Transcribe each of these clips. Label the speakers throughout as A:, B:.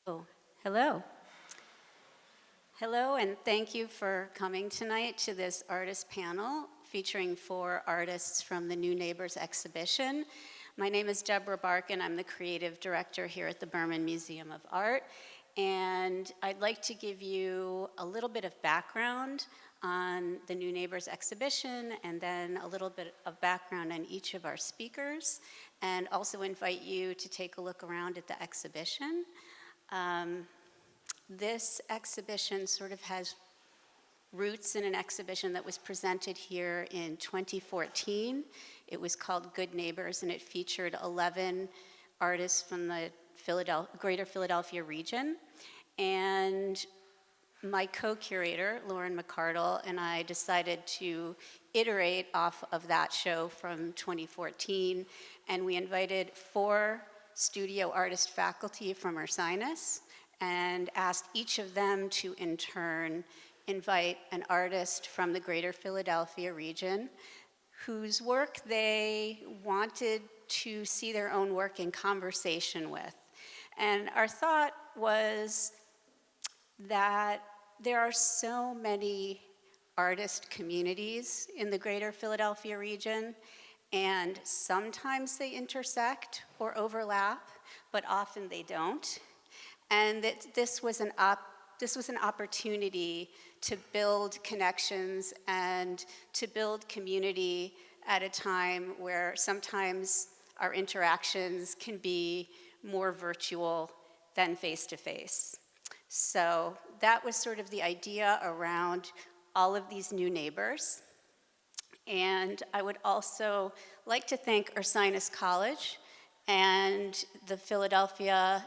A: Oh, hello. Hello, and thank you for coming tonight to this artist panel featuring 4 artists from the New Neighbors exhibition. My name is Deborah Barkin. I'm the creative director here at the Berman Museum of Art. And I'd like to give you a little bit of background on the New Neighbors exhibition, and then a little bit of background on each of our speakers, and also invite you to take a look around at the exhibition. This exhibition sort of has roots in an exhibition that was presented here in 2014. It was called Good Neighbors, and it featured 11 artists from the greater Philadelphia region. And my co-curator, Lauren McCardle, and I decided to iterate off of that show from 2014, and we invited 4 studio artist faculty from Ursinus and asked each of them to, in turn, invite an artist from the greater Philadelphia region whose work they wanted to see their own work in conversation with. And our thought was that there are so many artist communities in the greater Philadelphia region, and sometimes they intersect or overlap, but often they don't. And that this was an opportunity to build connections and to build community at a time where sometimes our interactions can be more virtual than face-to-face. So that was sort of the idea around all of these new neighbors. And I would also like to thank Ursinus College and the Philadelphia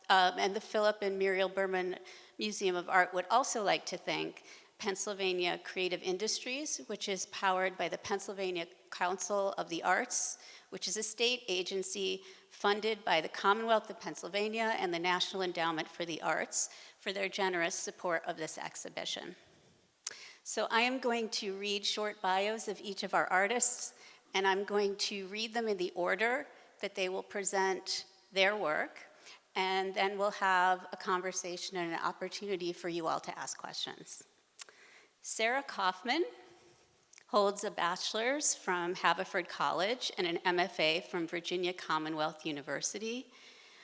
A: and the Philip and Muriel Berman Museum of Art. Would also like to thank Pennsylvania Creative Industries, which is powered by the Pennsylvania Council of the Arts, which is a state agency funded by the Commonwealth of Pennsylvania and the National Endowment for the Arts, for their generous support of this exhibition. So I am going to read short bios of each of our artists, and I'm going to read them in the order that they will present their work, and then we'll have a conversation and an opportunity for you all to ask questions. Sarah Kaufman holds a bachelor's from Haverford College and an MFA from Virginia Commonwealth University.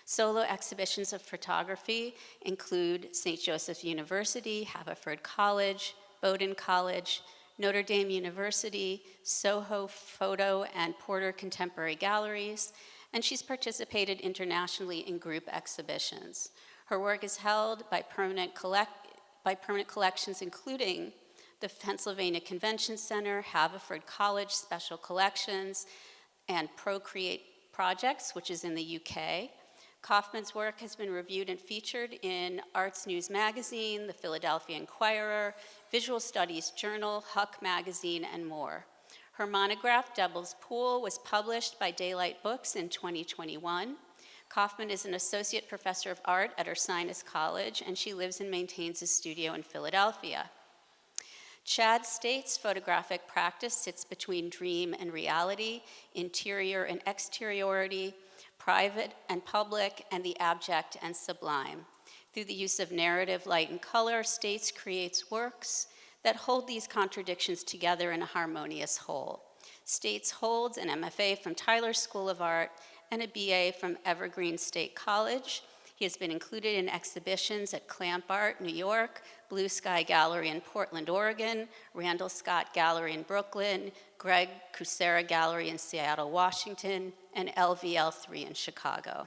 A: Solo exhibitions of photography include St. Joseph University, Haverford College, Bowdoin College, Notre Dame University, Soho Photo and Porter Contemporary Galleries, and she's participated internationally in group exhibitions. Her work is held by permanent collections, including the Pennsylvania Convention Center, Haverford College Special Collections, and Procreate Projects, which is in the UK. Kaufman's work has been reviewed and featured in Arts News Magazine, the Philadelphia Inquirer, Visual Studies Journal, Huck Magazine, and more. Her monograph, Devil's Pool, was published by Daylight Books in 2021. Kaufman is an associate professor of art at Ursinus College, and she lives and maintains a studio in Philadelphia. Chad State's photographic practice sits between dream and reality, interior and exteriority, private and public, and the abject and sublime. Through the use of narrative, light, and color, States creates works that hold these contradictions together in a harmonious whole. States holds an MFA from Tyler School of Art and a BA from Evergreen State College. He has been included in exhibitions at Clamp Art, New York, Blue Sky Gallery in Portland, Oregon, Randall Scott Gallery in Brooklyn, Greg Kucera Gallery in Seattle, Washington, and LVL3 in Chicago.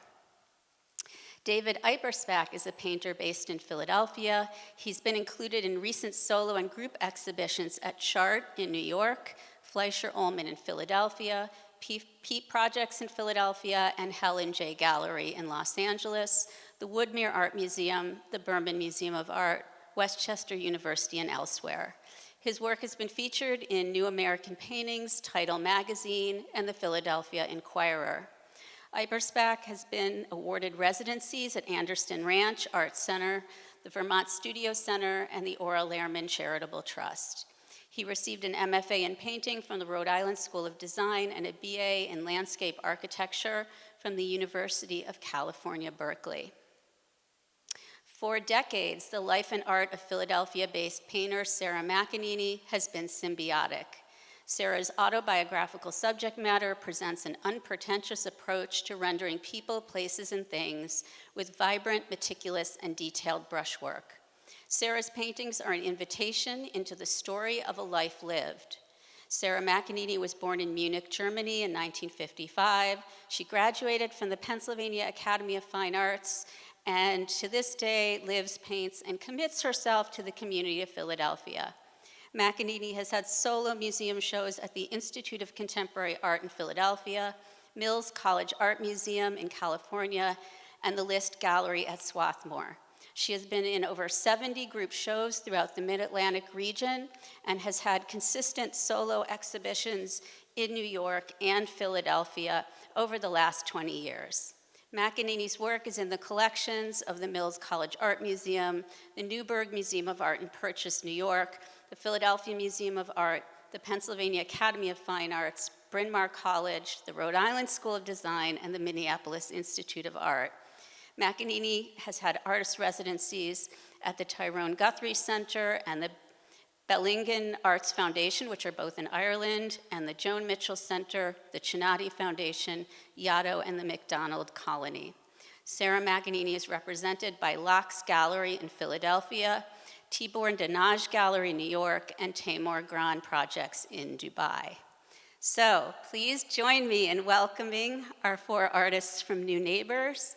A: David Aipperspach is a painter based in Philadelphia. He's been included in recent solo and group exhibitions at Chart in New York, Fleischer Ullman in Philadelphia, Pete Projects in Philadelphia, and Helen J. Gallery in Los Angeles, the Woodmere Art Museum, the Berman Museum of Art, Westchester University, and elsewhere. His work has been featured in New American Paintings, Title Magazine, and the Philadelphia Inquirer. Aipperspach has been awarded residencies at Anderson Ranch Art Center, the Vermont Studio Center, and the Ora Lehrman Charitable Trust. He received an MFA in painting from the Rhode Island School of Design and a BA in landscape architecture from the University of California, Berkeley. For decades, the life and art of Philadelphia-based painter Sarah McEneaney has been symbiotic. Sarah's autobiographical subject matter presents an unpretentious approach to rendering people, places, and things with vibrant, meticulous, and detailed brushwork. Sarah's paintings are an invitation into the story of a life lived. Sarah McEneaney was born in Munich, Germany in 1955. She graduated from the Pennsylvania Academy of Fine Arts and to this day lives, paints, and commits herself to the community of Philadelphia. McEneaney has had solo museum shows at the Institute of Contemporary Art in Philadelphia, Mills College Art Museum in California, and the List Gallery at Swarthmore. She has been in over 70 group shows throughout the Mid-Atlantic region and has had consistent solo exhibitions in New York and Philadelphia over the last 20 years. McEneaney's work is in the collections of the Mills College Art Museum, the Newburgh Museum of Art in Purchase, New York, the Philadelphia Museum of Art, the Pennsylvania Academy of Fine Arts, Bryn Mawr College, the Rhode Island School of Design, and the Minneapolis Institute of Art. McEneaney has had artist residencies at the Tyrone Guthrie Center and the Bellingen Arts Foundation, which are both in Ireland, and the Joan Mitchell Center, the Chinati Foundation, Yaddo, and the McDonald Colony. Sarah McEneaney is represented by Locke's Gallery in Philadelphia, Tibor Danaj Gallery in New York, and Tamor Gran Projects in Dubai. So please join me in welcoming our 4 artists from New Neighbors.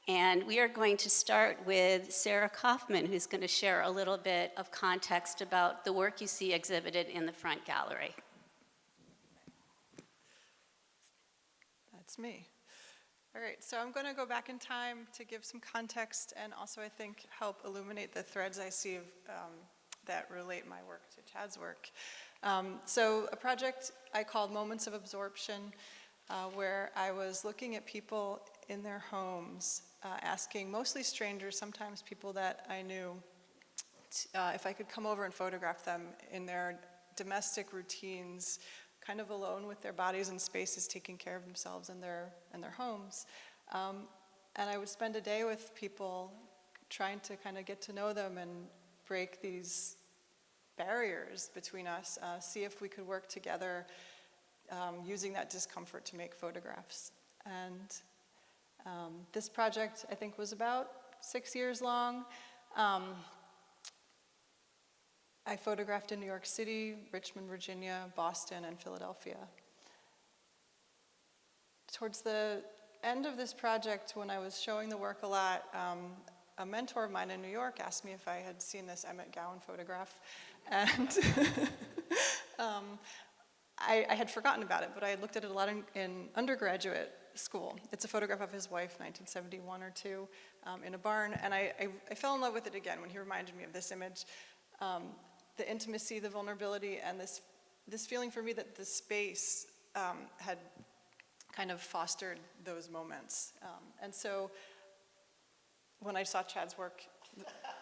A: And we are going to start with Sarah Kaufman, who's going to share a little bit of context about the work you see exhibited in the front gallery.
B: That's me. All right, so I'm going to go back in time to give some context and also, I think, help illuminate the threads I see that relate my work to Chad's work. So a project I called Moments of Absorption, where I was looking at people in their homes, asking mostly strangers, sometimes people that I knew, if I could come over and photograph them in their domestic routines, kind of alone with their bodies and spaces, taking care of themselves in their homes. And I would spend a day with people trying to kind of get to know them and break these barriers between us, see if we could work together using that discomfort to make photographs. And this project, I think, was about 6 years long. I photographed in New York City, Richmond, Virginia, Boston, and Philadelphia. Towards the end of this project, when I was showing the work a lot, a mentor of mine in New York asked me if I had seen this Emmett Gowan photograph. And I had forgotten about it, but I had looked at it a lot in undergraduate school. It's a photograph of his wife, 1971 or 2, in a barn, and I fell in love with it again when he reminded me of this image. The intimacy, the vulnerability, and this feeling for me that the space had kind of fostered those moments. And so when I saw Chad's work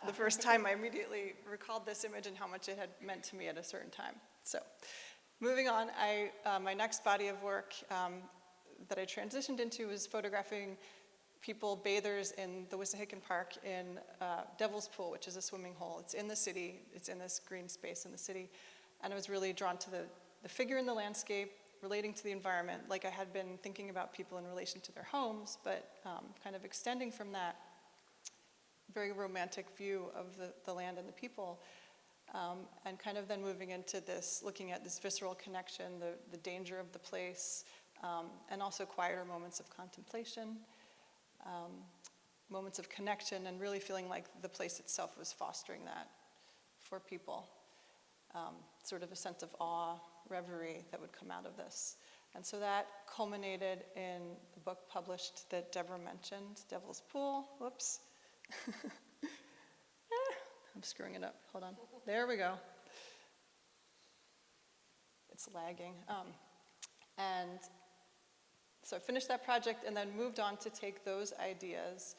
B: the first time, I immediately recalled this image and how much it had meant to me at a certain time. So moving on, my next body of work that I transitioned into was photographing people, bathers in the Wissahickon Park in Devil's Pool, which is a swimming hole. It's in the city, it's in this green space in the city, and I was really drawn to the figure in the landscape, relating to the environment, like I had been thinking about people in relation to their homes, but kind of extending from that very romantic view of the land and the people, and kind of then moving into this, looking at this visceral connection, the danger of the place, and also quieter moments of contemplation, moments of connection, and really feeling like the place itself was fostering that for people. Sort of a sense of awe, reverie that would come out of this. And so that culminated in the book published that Deborah mentioned, Devil's Pool. Whoops. I'm screwing it up. Hold on. There we go. It's lagging. And so I finished that project and then moved on to take those ideas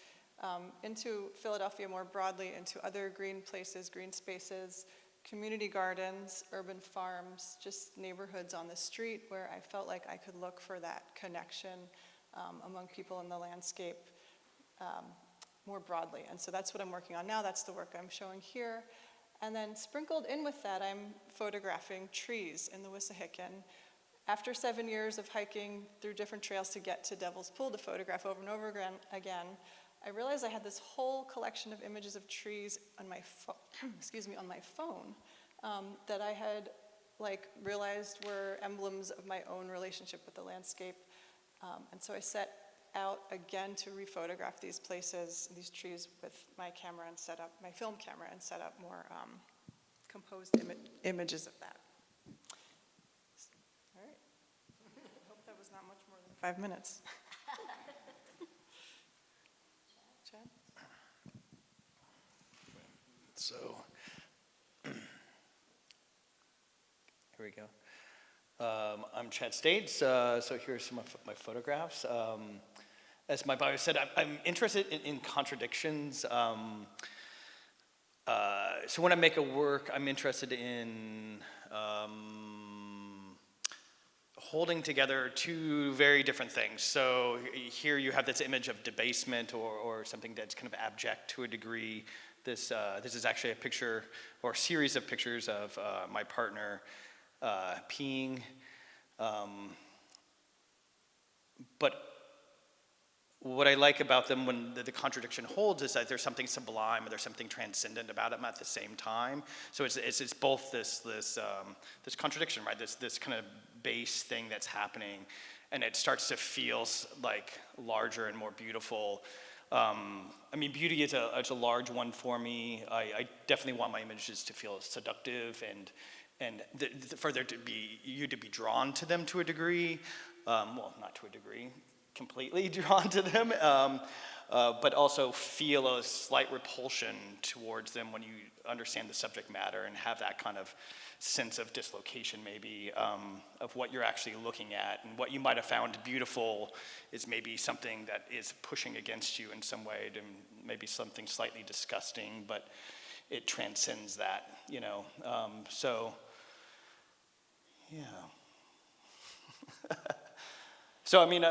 B: into Philadelphia more broadly, into other green places, green spaces, community gardens, urban farms, just neighborhoods on the street where I felt like I could look for that connection among people in the landscape, more broadly. And so that's what I'm working on now. That's the work I'm showing here. And then sprinkled in with that, I'm photographing trees in the Wissahickon. After 7 years of hiking through different trails to get to Devil's Pool to photograph over and over again, I realized I had this whole collection of images of trees on my on my phone that I had realized were emblems of my own relationship with the landscape. And so I set out again to rephotograph these places, these trees, with my camera and set up, my film camera, and set up more composed images of that. All right. I hope that was not much more than 5 minutes. Chad?
C: So, here we go. I'm Chad States, so here's some of my photographs. As my bio said, I'm interested in contradictions. So when I make a work, I'm interested in holding together two very different things. So here you have this image of debasement or something that's kind of abject to a degree. This is actually a picture or series of pictures of my partner peeing. But what I like about them when the contradiction holds is that there's something sublime or there's something transcendent about them at the same time. So it's both this contradiction, right? This kind of base thing that's happening, and it starts to feel like larger and more beautiful. I mean, beauty is a large one for me. I definitely want my images to feel seductive and for there to be drawn to them to a degree. Well, not to a degree, completely drawn to them, but also feel a slight repulsion towards them when you understand the subject matter and have that kind of sense of dislocation maybe of what you're actually looking at, and what you might have found beautiful is maybe something that is pushing against you in some way, to maybe something slightly disgusting, but it transcends that, you know. So, yeah. So, I mean,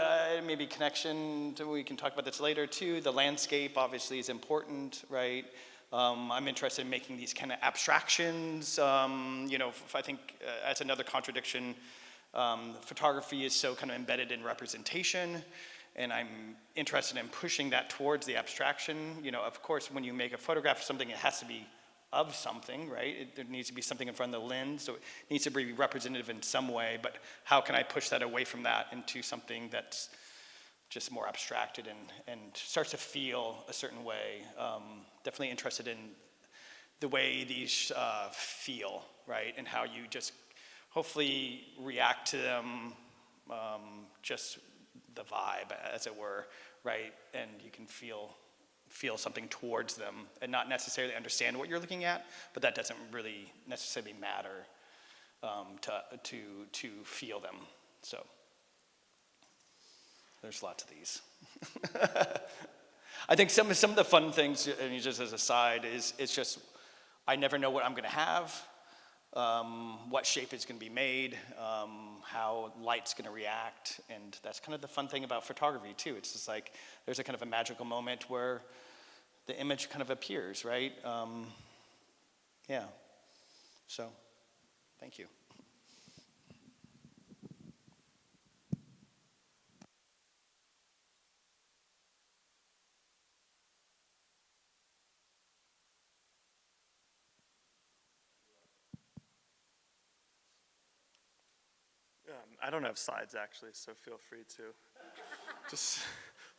C: maybe connection to, we can talk about this later too. The landscape obviously is important, right? I'm interested in making these kind of abstractions. You know, I think as another contradiction, photography is so kind of embedded in representation, and I'm interested in pushing that towards the abstraction. You know, of course, when you make a photograph of something, it has to be of something, right? There needs to be something in front of the lens, so it needs to be representative in some way, but how can I push that away from that into something that's just more abstracted and starts to feel a certain way? Definitely interested in the way these feel, right? And how you just hopefully react to them, just the vibe, as it were, right? And you can feel something towards them and not necessarily understand what you're looking at, but that doesn't really necessarily matter to feel them. So there's lots of these. I think some of the fun things, and just as a side, is just I never know what I'm going to have, what shape is going to be made, how light's going to react, and that's kind of the fun thing about photography too. It's just like there's a kind of a magical moment where the image kind of appears, right? Yeah. So, thank you.
D: I don't have slides actually, so feel free to just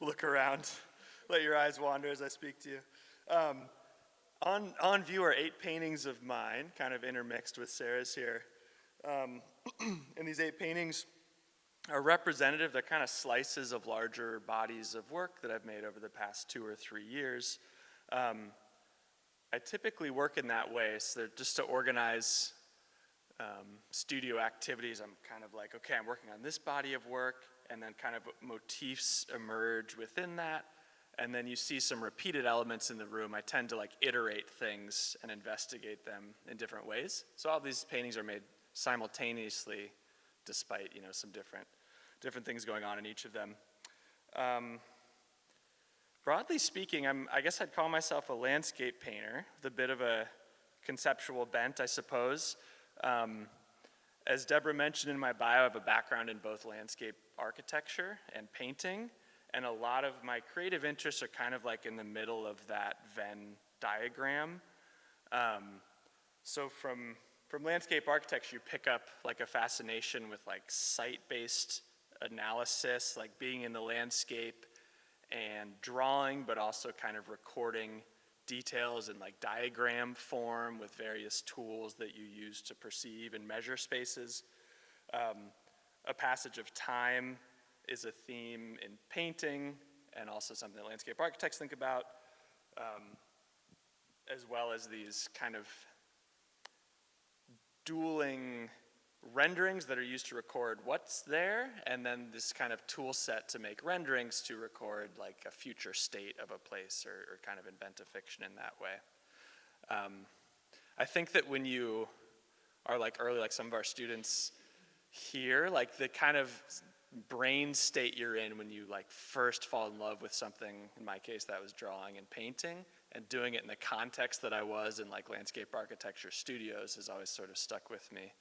D: look around, let your eyes wander as I speak to you. On view are 8 paintings of mine, kind of intermixed with Sarah's here. And these 8 paintings are representative. They're kind of slices of larger bodies of work that I've made over the past 2 or 3 years. I typically work in that way, so they're just to organize studio activities. I'm kind of like, okay, I'm working on this body of work, and then kind of motifs emerge within that, and then you see some repeated elements in the room. I tend to like iterate things and investigate them in different ways. So all these paintings are made simultaneously, despite, you know, some different things going on in each of them. Broadly speaking, I guess I'd call myself a landscape painter with a bit of a conceptual bent, I suppose. As Deborah mentioned in my bio, I have a background in both landscape architecture and painting, and a lot of my creative interests are kind of like in the middle of that Venn diagram. So from landscape architecture, you pick up like a fascination with like site-based analysis, like being in the landscape and drawing, but also kind of recording details in like diagram form with various tools that you use to perceive and measure spaces. A passage of time is a theme in painting and also something that landscape architects think about, as well as these kind of dueling renderings that are used to record what's there, and then this kind of tool set to make renderings to record like a future state of a place or kind of invent a fiction in that way. I think that when you are like early, like some of our students here, like the kind of brain state you're in when you like first fall in love with something, in my case that was drawing and painting, and doing it in the context that I was in like landscape architecture studios has always sort of stuck with me.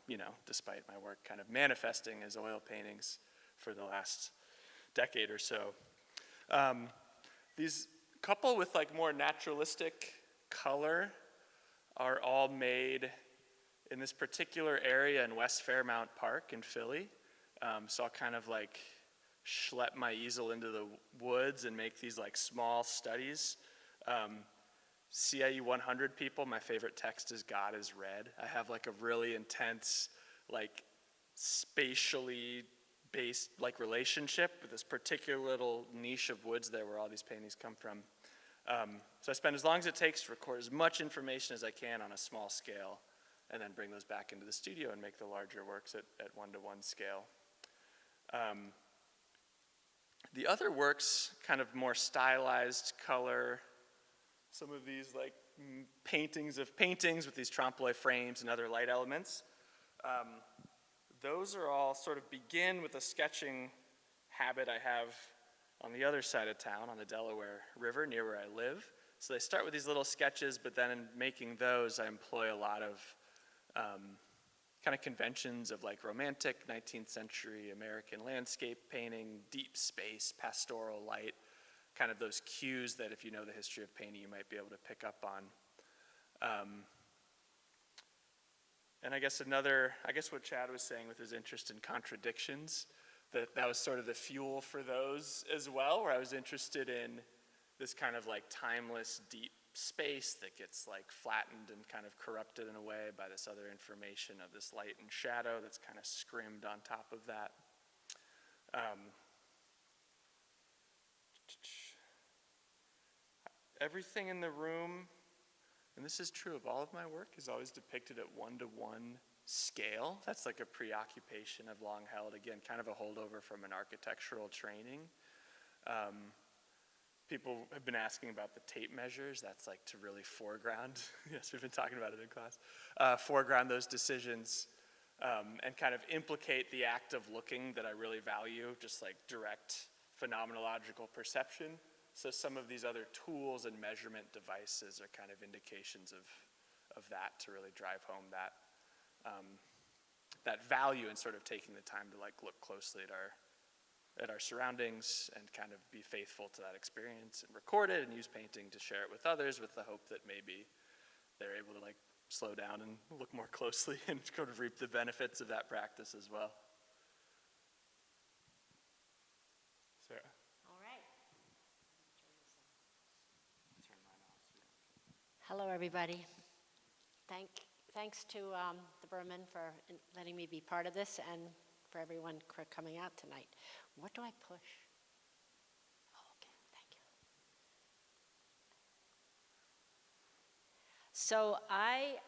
D: You know, despite my work kind of manifesting as oil paintings for the last decade or so. These couple with like more naturalistic color are all made in this particular area in West Fairmount Park in Philly. So I'll kind of like schlep my easel into the woods and make these like small studies. CIE 100 people, my favorite text is God is red. I have like a really intense, like spatially based like relationship with this particular little niche of woods there where all these paintings come from. So I spend as long as it takes to record as much information as I can on a small scale and then bring those back into the studio and make the larger works at 1-to-1 scale. The other works, kind of more stylized color, some of these like paintings of paintings with these trompe-l'oeil frames and other light elements. Those are all sort of begin with a sketching habit I have on the other side of town, on the Delaware River, near where I live. So they start with these little sketches, but then in making those, I employ a lot of kind of conventions of like romantic 19th century American landscape painting, deep space, pastoral light, kind of those cues that if you know the history of painting, you might be able to pick up on. And I guess what Chad was saying with his interest in contradictions, that was sort of the fuel for those as well, where I was interested in this kind of like timeless, deep space that gets like flattened and kind of corrupted in a way by this other information of this light and shadow that's kind of scrimmed on top of that. Everything in the room, and this is true of all of my work, is always depicted at 1-to-1 scale. That's like a preoccupation I've long held, again, kind of a holdover from an architectural training. People have been asking about the tape measures. That's like to really foreground, yes, we've been talking about it in class, foreground those decisions and kind of implicate the act of looking that I really value, just like direct phenomenological perception. So some of these other tools and measurement devices are kind of indications of that to really drive home that value in sort of taking the time to like look closely at our surroundings and kind of be faithful to that experience and record it and use painting to share it with others with the hope that maybe they're able to like slow down and look more closely and sort of reap the benefits of that practice as well. Sarah.
E: Hello, everybody. Thanks to the Berman for letting me be part of this and for everyone for coming out tonight. What do I push? Oh, okay, thank you. So I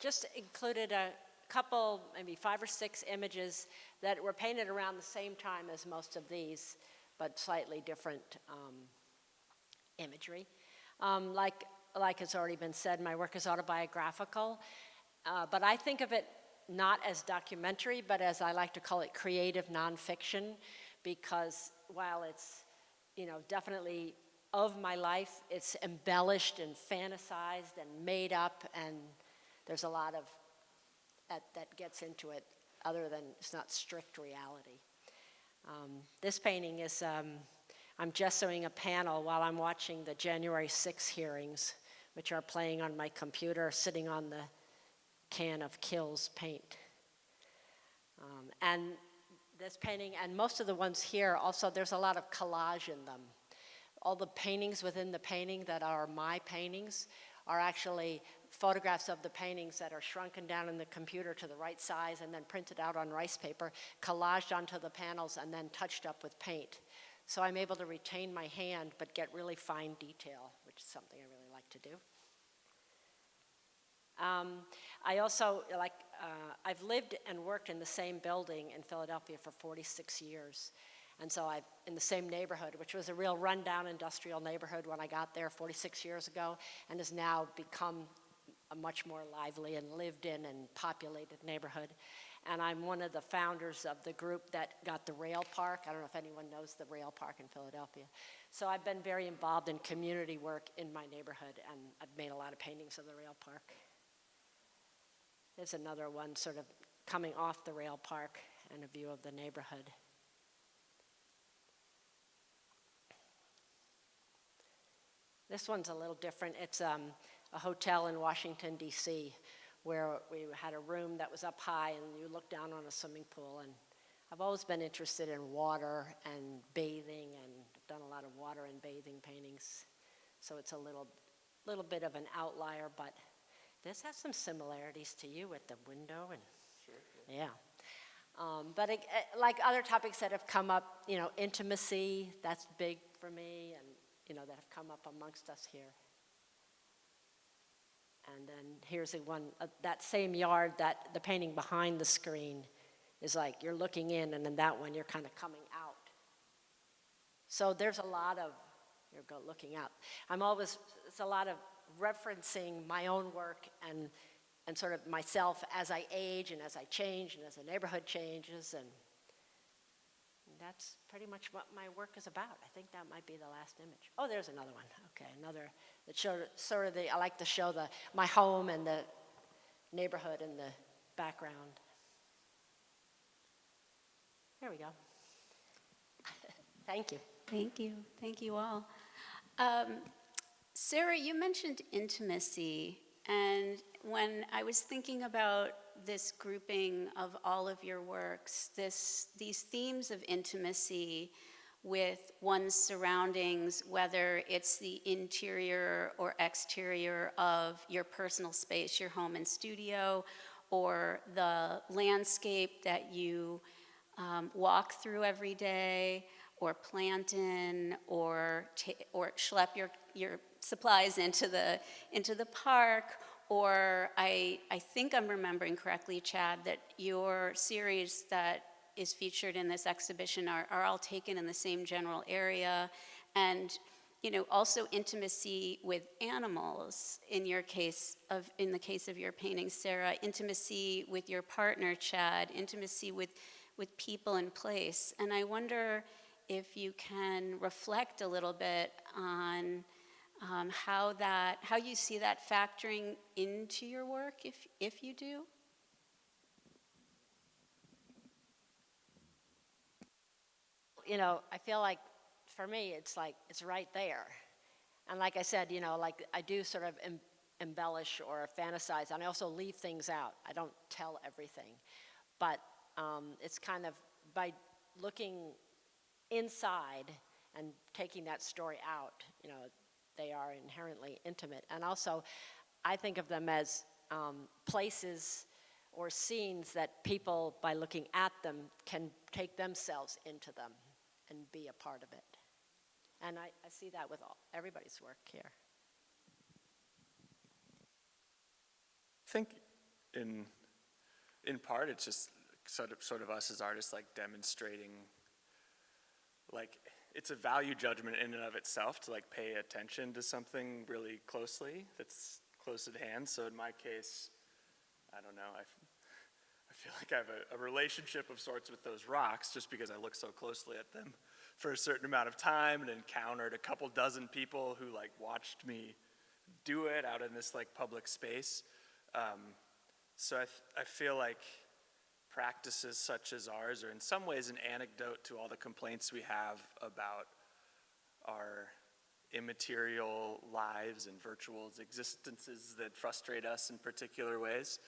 E: just included a couple, maybe 5 or 6 images that were painted around the same time as most of these, but slightly different imagery. Like has already been said, my work is autobiographical, but I think of it not as documentary, but as I like to call it creative nonfiction, because while it's definitely of my life. It's embellished and fantasized and made up, and there's a lot of that gets into it other than it's not strict reality. This painting is, I'm gessoing a panel while I'm watching the January 6 hearings, which are playing on my computer, sitting on the can of Kills paint. And this painting, and most of the ones here, also there's a lot of collage in them. All the paintings within the painting that are my paintings are actually photographs of the paintings that are shrunken down in the computer to the right size and then printed out on rice paper, collaged onto the panels, and then touched up with paint. So I'm able to retain my hand but get really fine detail, which is something I really like to do. I also, I've lived and worked in the same building in Philadelphia for 46 years. And so I'm in the same neighborhood, which was a real rundown industrial neighborhood when I got there 46 years ago, and has now become a much more lively and lived in and populated neighborhood. And I'm one of the founders of the group that got the rail park. I don't know if anyone knows the rail park in Philadelphia. So I've been very involved in community work in my neighborhood, and I've made a lot of paintings of the rail park. There's another one sort of coming off the rail park and a view of the neighborhood. This one's a little different. It's a hotel in Washington, D.C., where we had a room that was up high and you look down on a swimming pool. And I've always been interested in water and bathing, and done a lot of water and bathing paintings. So it's a little bit of an outlier, but this has some similarities to you with the window. And sure. Yeah. But like other topics that have come up, intimacy, that's big for me, and that have come up amongst us here. And then here's one, that same yard, that the painting behind the screen is like you're looking in, and then that one you're kind of coming out. So there's a lot of, you're looking out. It's a lot of referencing my own work and sort of myself as I age and as I change and as the neighborhood changes, and that's pretty much what my work is about. I think that might be the last image. Oh, there's another one. Okay, another that showed sort of I like to show my home and the neighborhood in the background. There we go. Thank you.
A: Thank you. Thank you all. Sarah, you mentioned intimacy, and when I was thinking about this grouping of all of your works, these themes of intimacy with one's surroundings, whether it's the interior or exterior of your personal space, your home and studio, or the landscape that you walk through every day, or plant in, or schlep your supplies into the park. Or I think I'm remembering correctly, Chad, that your series that is featured in this exhibition are all taken in the same general area, and also intimacy with animals. In the case of your painting, Sarah, intimacy with your partner, Chad, intimacy with people and place. And I wonder if you can reflect a little bit on how you see that factoring into your work, if you do.
E: I feel like for me it's right there, and like I said, I do sort of embellish or fantasize, and I also leave things out. I don't tell everything, but it's kind of by looking inside and taking that story out, they are inherently intimate. And also, I think of them as places or scenes that people, by looking at them, can take themselves into them and be a part of it. And I see that with everybody's work here.
D: I think in part it's just sort of us as artists demonstrating it's a value judgment in and of itself to pay attention to something really closely that's close at hand. So in my case, I don't know, I feel like I have a relationship of sorts with those rocks just because I look so closely at them. for a certain amount of time and encountered a couple dozen people who like watched me do it out in this like public space. So I feel like practices such as ours are in some ways an antidote to all the complaints we have about our immaterial lives and virtual existences that frustrate us in particular ways.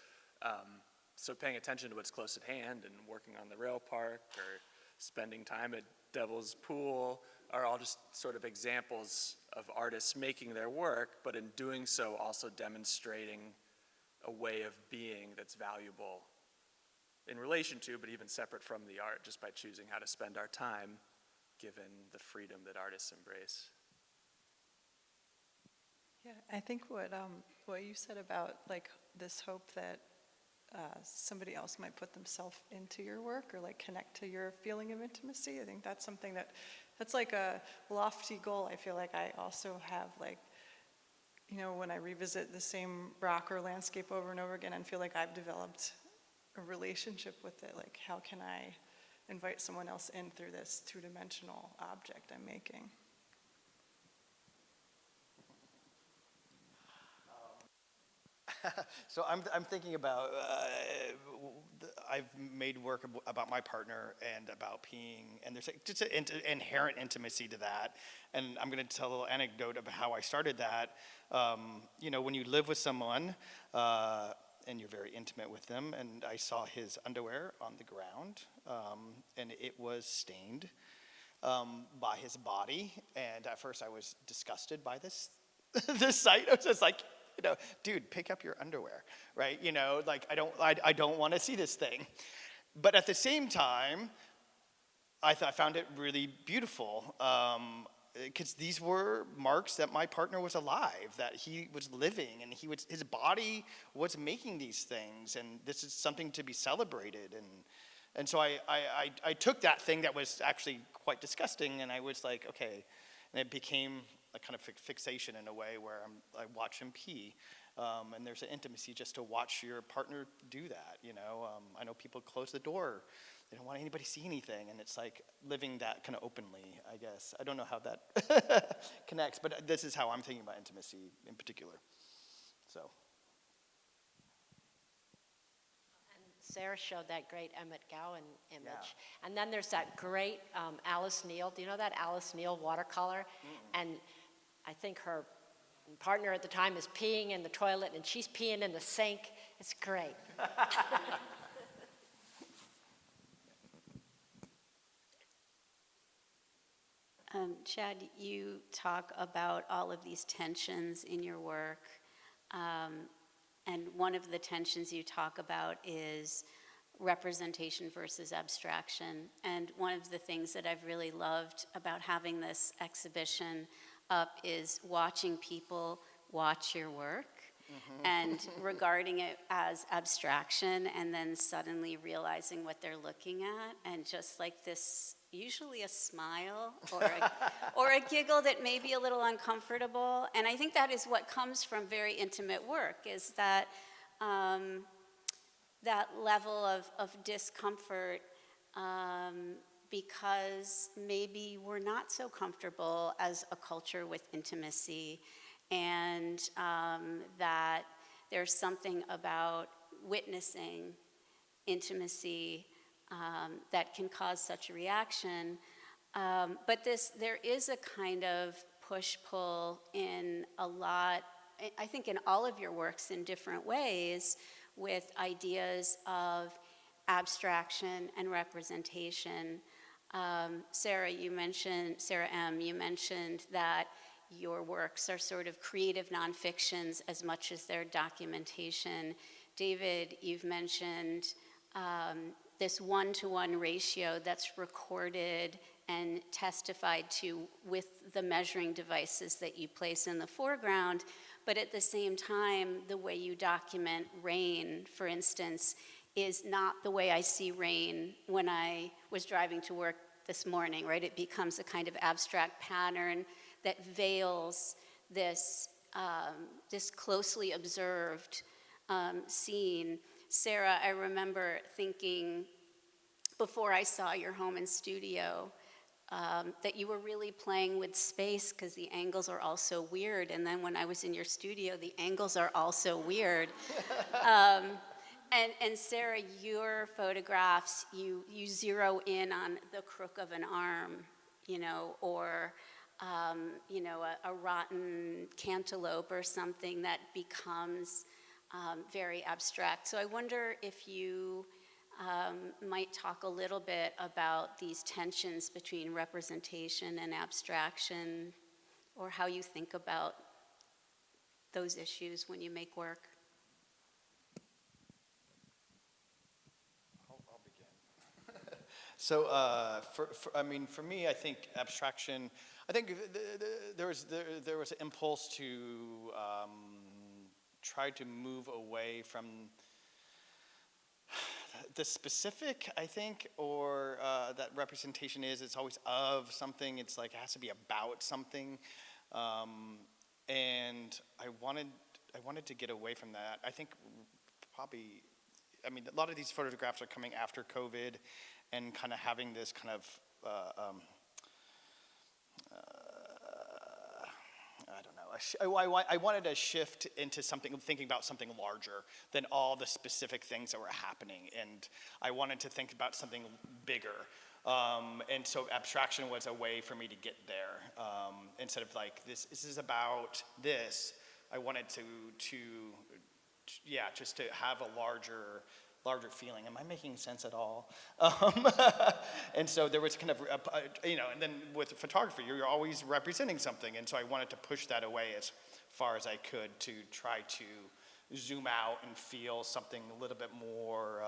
D: So paying attention to what's close at hand and working on the rail park or spending time at Devil's Pool are all just sort of examples of artists making their work, but in doing so also demonstrating a way of being that's valuable in relation to, but even separate from the art, just by choosing how to spend our time given the freedom that artists embrace.
B: Yeah, I think what you said about like this hope that somebody else might put themselves into your work or like connect to your feeling of intimacy, I think that's something that's like a lofty goal. I feel like I also have, like, you know, when I revisit the same rock or landscape over and over again and feel like I've developed a relationship with it, like how can I invite someone else in through this two-dimensional object I'm making?
C: So I'm thinking about, I've made work about my partner and about peeing, and there's just an inherent intimacy to that. And I'm going to tell a little anecdote of how I started that. You know, when you live with someone and you're very intimate with them, and I saw his underwear on the ground, and it was stained by his body. And at first I was disgusted by this sight. I was just like, you know, dude, pick up your underwear, right? You know, like I don't want to see this thing. But at the same time, I found it really beautiful because these were marks that my partner was alive, that he was living, and his body was making these things, and this is something to be celebrated. And so I took that thing that was actually quite disgusting, and I was like, okay, and it became a kind of fixation in a way where I watch him pee, and there's an intimacy just to watch your partner do that, you know. I know people close the door, they don't want anybody to see anything, and it's like living that kind of openly, I guess. I don't know how that connects, but this is how I'm thinking about intimacy in particular, so.
E: Sarah showed that great Emmett Gowan image. Yeah. And then there's that great Alice Neal. Do you know that Alice Neal watercolor? And I think her partner at the time is peeing in the toilet and she's peeing in the sink. It's great.
A: Chad, you talk about all of these tensions in your work. And one of the tensions you talk about is representation versus abstraction. And one of the things that I've really loved about having this exhibition up is watching people watch your work and regarding it as abstraction, and then suddenly realizing what they're looking at, and just like this, usually a smile or a giggle that may be a little uncomfortable. And I think that is what comes from very intimate work, is that that level of discomfort, because maybe we're not so comfortable as a culture with intimacy, and that there's something about witnessing intimacy that can cause such a reaction. But there is a kind of push-pull in a lot, I think in all of your works in different ways, with ideas of abstraction and representation. Sarah M., you mentioned that your works are sort of creative nonfictions as much as they're documentation. David, you've mentioned this one-to-one ratio that's recorded and testified to with the measuring devices that you place in the foreground, but at the same time, the way you document rain, for instance, is not the way I see rain when I was driving to work this morning, right? It becomes a kind of abstract pattern that veils this, this closely observed scene. Sarah, I remember thinking, before I saw your home and studio, that you were really playing with space because the angles are all so weird. And then when I was in your studio, the angles are also weird. And Sarah, your photographs, you zero in on the crook of an arm, or a rotten cantaloupe or something that becomes very abstract. So I wonder if you might talk a little bit about these tensions between representation and abstraction, or how you think about those issues when you make work.
C: I'll begin. So, for me, I think abstraction. I think there was an impulse to try to move away from the specific, I think, or that representation it's always of something. It's like it has to be about something, and I wanted to get away from that. I think probably, a lot of these photographs are coming after COVID, and kind of having this kind of I don't know. I wanted to shift into thinking about something larger than all the specific things that were happening, and I wanted to think about something bigger. And so abstraction was a way for me to get there. Instead of like this is about this. I wanted to just to have a larger feeling. Am I making sense at all? And so there was kind of, and then with photography, you're always representing something. And so I wanted to push that away as far as I could to try to zoom out and feel something a little bit more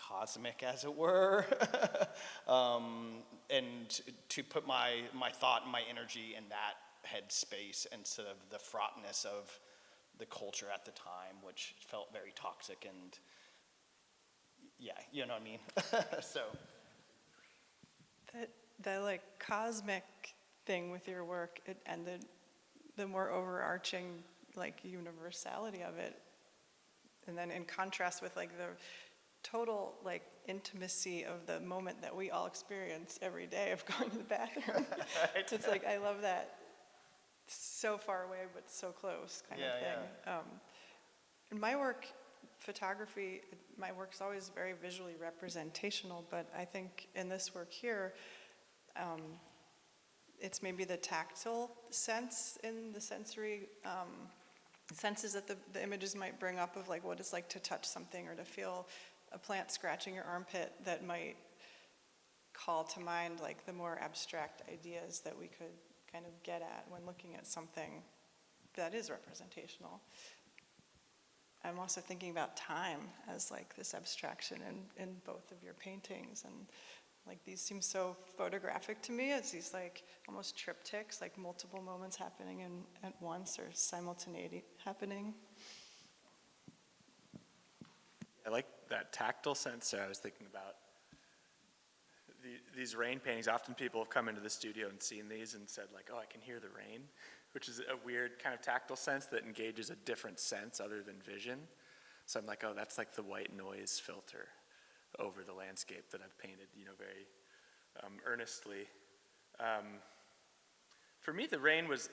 C: cosmic, as it were. And to put my thought and my energy in that headspace instead of the fraughtness of the culture at the time, which felt very toxic and you know what I mean? So.
B: That like cosmic thing with your work and the more overarching like universality of it, and then in contrast with like the total like intimacy of the moment that we all experience every day of going to the bathroom. Right. It's like I love that so far away but so close kind of thing. Yeah. In my work, photography, my work's always very visually representational, but I think in this work here, it's maybe the tactile sense in the sensory senses that the images might bring up of like what it's like to touch something or to feel a plant scratching your armpit that might call to mind like the more abstract ideas that we could kind of get at when looking at something that is representational. I'm also thinking about time as like this abstraction in both of your paintings, and like these seem so photographic to me as these like almost triptychs, like multiple moments happening at once or simultaneity happening.
D: I like that tactile sense. I was thinking about these rain paintings. Often people have come into the studio and seen these and said like, oh, I can hear the rain, which is a weird kind of tactile sense that engages a different sense other than vision. So I'm like, oh, that's like the white noise filter over the landscape that I've painted, very earnestly. For me, the rain was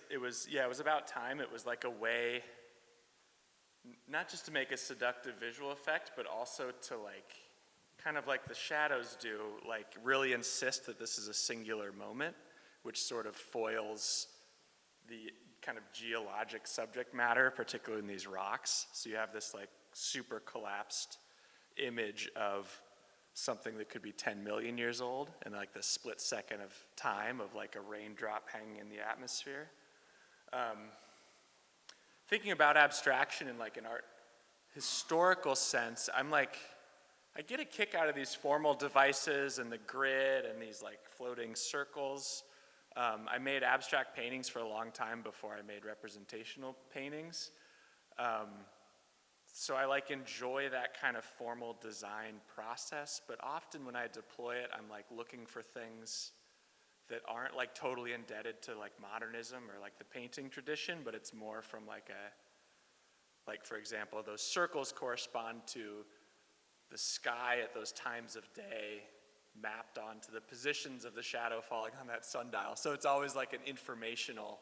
D: about time. It was like a way, not just to make a seductive visual effect, but also to like, kind of like the shadows do, like really insist that this is a singular moment, which sort of foils the kind of geologic subject matter, particularly in these rocks. So you have this like super collapsed image of something that could be 10 million years old, and like the split second of time of like a raindrop hanging in the atmosphere. Thinking about abstraction in like an art historical sense, I'm like, I get a kick out of these formal devices and the grid and these like floating circles. I made abstract paintings for a long time before I made representational paintings. So I like enjoy that kind of formal design process, but often when I deploy it, I'm like looking for things that aren't like totally indebted to like modernism or like the painting tradition, but it's more from like for example, those circles correspond to the sky at those times of day mapped onto the positions of the shadow falling on that sundial. So it's always like an informational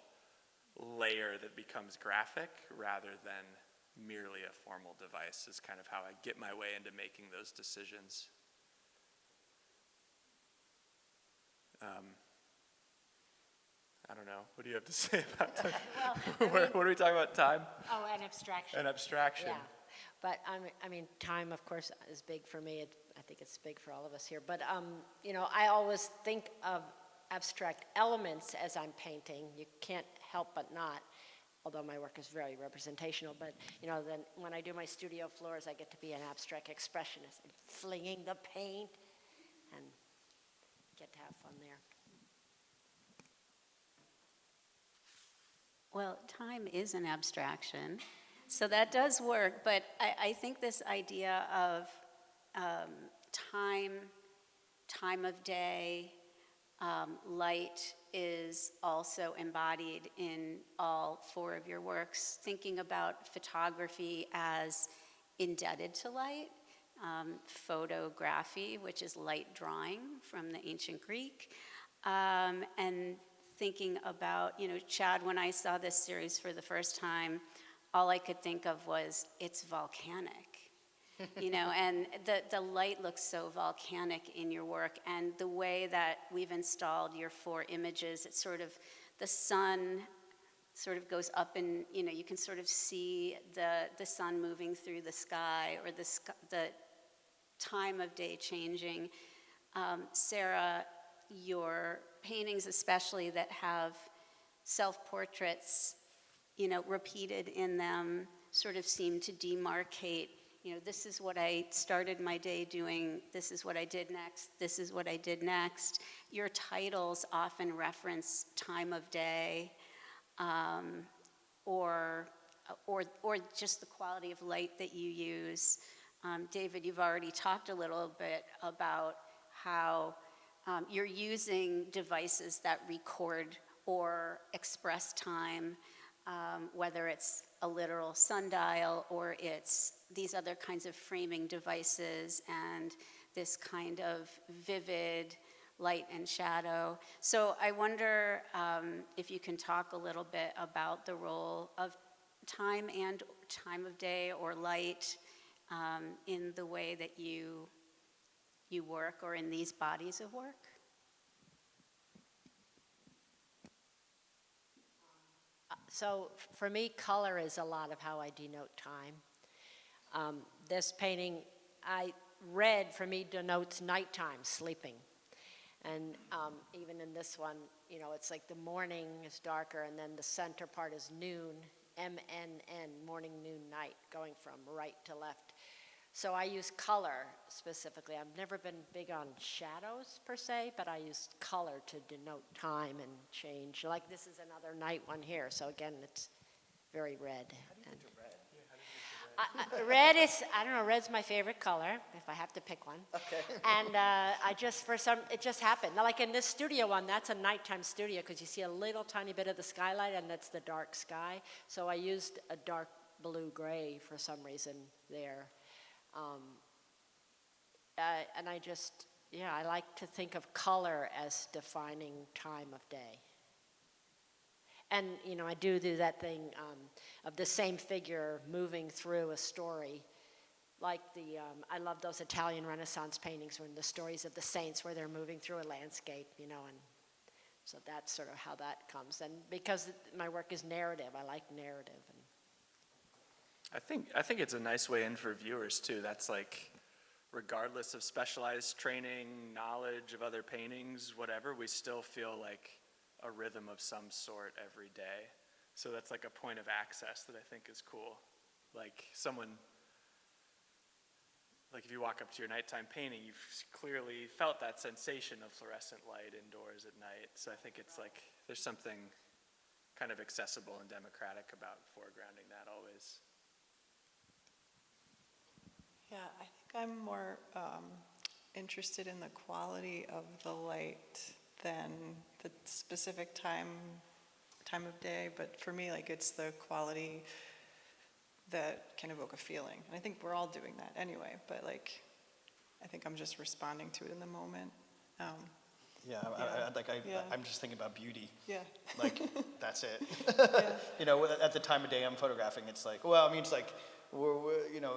D: layer that becomes graphic rather than merely a formal device is kind of how I get my way into making those decisions. I don't know. What do you have to say about that?
E: Well,
D: What are we talking about? Time
E: oh, and abstraction.
D: and abstraction.
E: Yeah, but I mean, time, of course, is big for me. I think it's big for all of us here. But you know, I always think of abstract elements as I'm painting. You can't help but not, although my work is very representational. But you know, then when I do my studio floors, I get to be an abstract expressionist. I'm flinging the paint and get to have fun there.
A: Well, time is an abstraction, so that does work, but I think this idea of time of day, light is also embodied in all four of your works, thinking about photography as indebted to light, photography, which is light drawing from the ancient Greek, and thinking about, you know, Chad, when I saw this series for the first time, all I could think of was, it's volcanic, you know, and the light looks so volcanic in your work, and the way that we've installed your four images, it's sort of, the sun sort of goes up and, you know, you can sort of see the sun moving through the sky, or the time of day changing. Sarah, your paintings especially that have self-portraits, you know, repeated in them, sort of seem to demarcate, you know, this is what I started my day doing, this is what I did next, this is what I did next. Your titles often reference time of day, or just the quality of light that you use. David, you've already talked a little bit about how you're using devices that record or express time, whether it's a literal sundial or it's these other kinds of framing devices and this kind of vivid light and shadow. So I wonder if you can talk a little bit about the role of time and time of day or light in the way that you work, or in these bodies of work?
E: So for me, color is a lot of how I denote time. This painting, red for me denotes nighttime, sleeping. And even in this one, you know, it's like the morning is darker and then the center part is noon, M-N-N, morning, noon, night, going from right to left. So I use color specifically. I've never been big on shadows per se, but I use color to denote time and change. Like this is another night one here, so again, it's very red.
D: How do you get to red? Yeah, how did you get to red?
E: Red is, I don't know, red's my favorite color, if I have to pick one.
D: Okay.
E: And it just happened. Like in this studio one, that's a nighttime studio because you see a little tiny bit of the skylight and that's the dark sky. So I used a dark blue-gray for some reason there. And I like to think of color as defining time of day. And, you know, I do that thing of the same figure moving through a story. Like I love those Italian Renaissance paintings when the stories of the saints where they're moving through a landscape, you know, and so that's sort of how that comes. And because my work is narrative, I like narrative. And
D: I think it's a nice way in for viewers too. That's like, regardless of specialized training, knowledge of other paintings, whatever, we still feel like a rhythm of some sort every day. So that's like a point of access that I think is cool. Like if you walk up to your nighttime painting, you've clearly felt that sensation of fluorescent light indoors at night. So I think it's like, there's something kind of accessible and democratic about foregrounding that always.
B: Yeah, I think I'm more interested in the quality of the light than the specific time of day, but for me, like, it's the quality that can evoke a feeling. And I think we're all doing that anyway, but like, I think I'm just responding to it in the moment.
C: Yeah,
B: Yeah.
C: I'm just thinking about beauty.
B: Yeah.
C: Like, that's it.
B: Yeah.
C: You know, at the time of day I'm photographing, it's like, well, I mean, it's like, you know,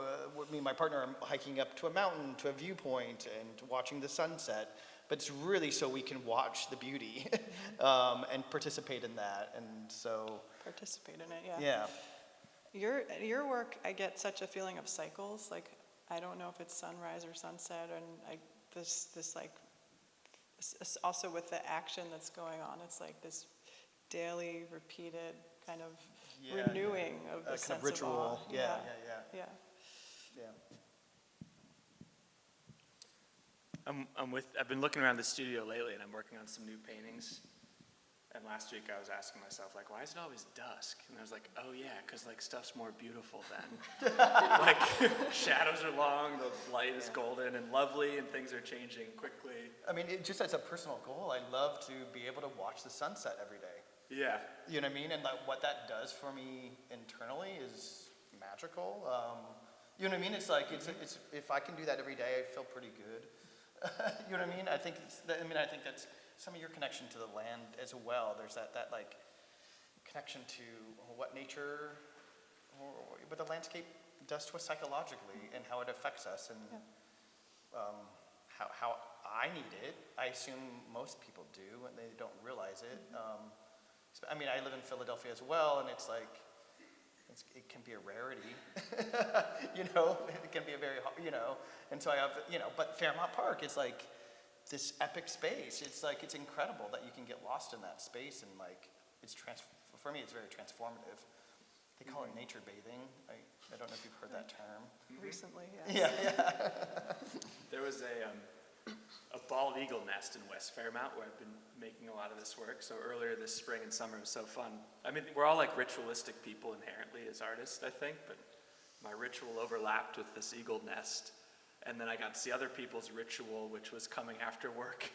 C: me and my partner are hiking up to a mountain, to a viewpoint, and watching the sunset. But it's really so we can watch the beauty and participate in that. And so,
B: Participate in it, yeah.
C: yeah.
B: Your work, I get such a feeling of cycles. Like, I don't know if it's sunrise or sunset, and this like, also with the action that's going on, it's like this daily, repeated kind of renewing of the
C: kind
B: sense
C: of ritual.
B: of awe.
C: Yeah.
D: I've been looking around the studio lately, and I'm working on some new paintings. And last week I was asking myself, like, why is it always dusk? And I was like, oh yeah, because like stuff's more beautiful then. Like shadows are long, the light is golden and lovely, and things are changing quickly.
C: I mean, just as a personal goal, I love to be able to watch the sunset every day.
D: Yeah.
C: You know what I mean? And like, what that does for me internally is magical. You know what I mean? It's like, it's if I can do that every day, I feel pretty good. You know what I mean? I think that's some of your connection to the land as well. There's that like connection to what nature, or what the landscape does to us psychologically, and how it affects us, and how I need it. I assume most people do, and they don't realize it. I mean, I live in Philadelphia as well, and it's like, it can be a rarity, you know, it can be a very, you know, and so I have, you know, but Fairmount Park is like this epic space. It's like, it's incredible that you can get lost in that space, and like, for me, it's very transformative. They call it nature bathing. I don't know if you've heard that term.
B: Recently, yes.
C: Yeah.
D: There was a bald eagle nest in West Fairmount where I've been making a lot of this work. So earlier this spring and summer was so fun. I mean, we're all like ritualistic people inherently as artists, I think, but my ritual overlapped with this eagle nest. And then I got to see other people's ritual, which was coming after work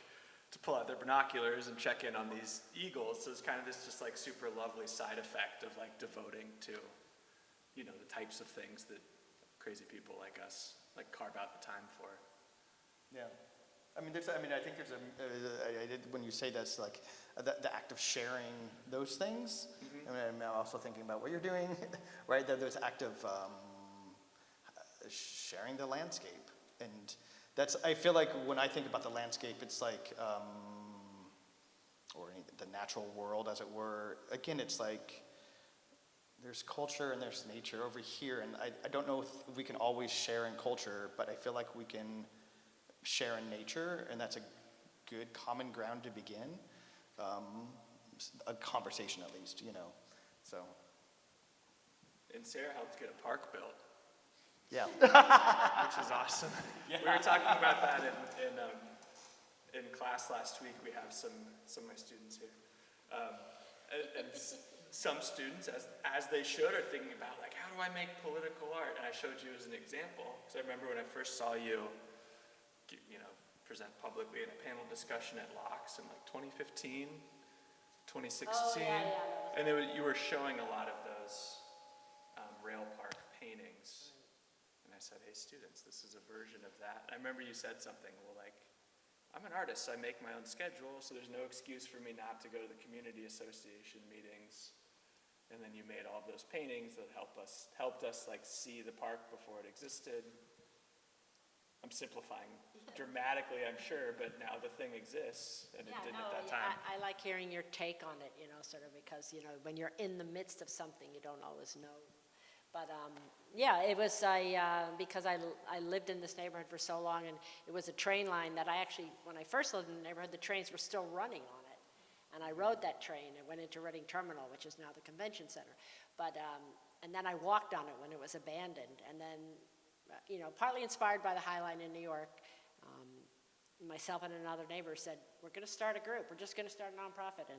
D: to pull out their binoculars and check in on these eagles. So it's kind of this just like super lovely side effect of like devoting to, you know, the types of things that crazy people like us like carve out the time for.
C: Yeah. I mean, I think there's when you say that's like the act of sharing those things. I mean, I'm also thinking about what you're doing, right? There's act of sharing the landscape, and that's, I feel like when I think about the landscape, it's like, or the natural world, as it were. Again, it's like there's culture and there's nature over here, and I don't know if we can always share in culture, but I feel like we can share in nature, and that's a good common ground to begin a conversation, at least, you know. So.
D: And Sarah helped get a park built.
C: Yeah.
D: Which is awesome. Yeah. We were talking about that in class last week. We have some of my students here, and some students, as they should, are thinking about like, how do I make political art? And I showed you as an example, because I remember when I first saw you, present publicly in a panel discussion at Locke's in like 2015, 2016.
E: Oh, yeah.
D: And you were showing a lot of those rail park paintings. And I said, hey students, this is a version of that. And I remember you said something, well, like, I'm an artist, so I make my own schedule, so there's no excuse for me not to go to the community association meetings. And then you made all of those paintings that helped us like see the park before it existed. I'm simplifying dramatically, I'm sure, but now the thing exists, and it didn't at that time.
E: I like hearing your take on it, sort of, because, when you're in the midst of something, you don't always know. But, it was, because I lived in this neighborhood for so long, and it was a train line that when I first lived in the neighborhood, the trains were still running on it. And I rode that train. It went into Reading Terminal, which is now the convention center. But, and then I walked on it when it was abandoned, and then, partly inspired by the High Line in New York, myself and another neighbor said, we're going to start a group. We're just going to start a nonprofit and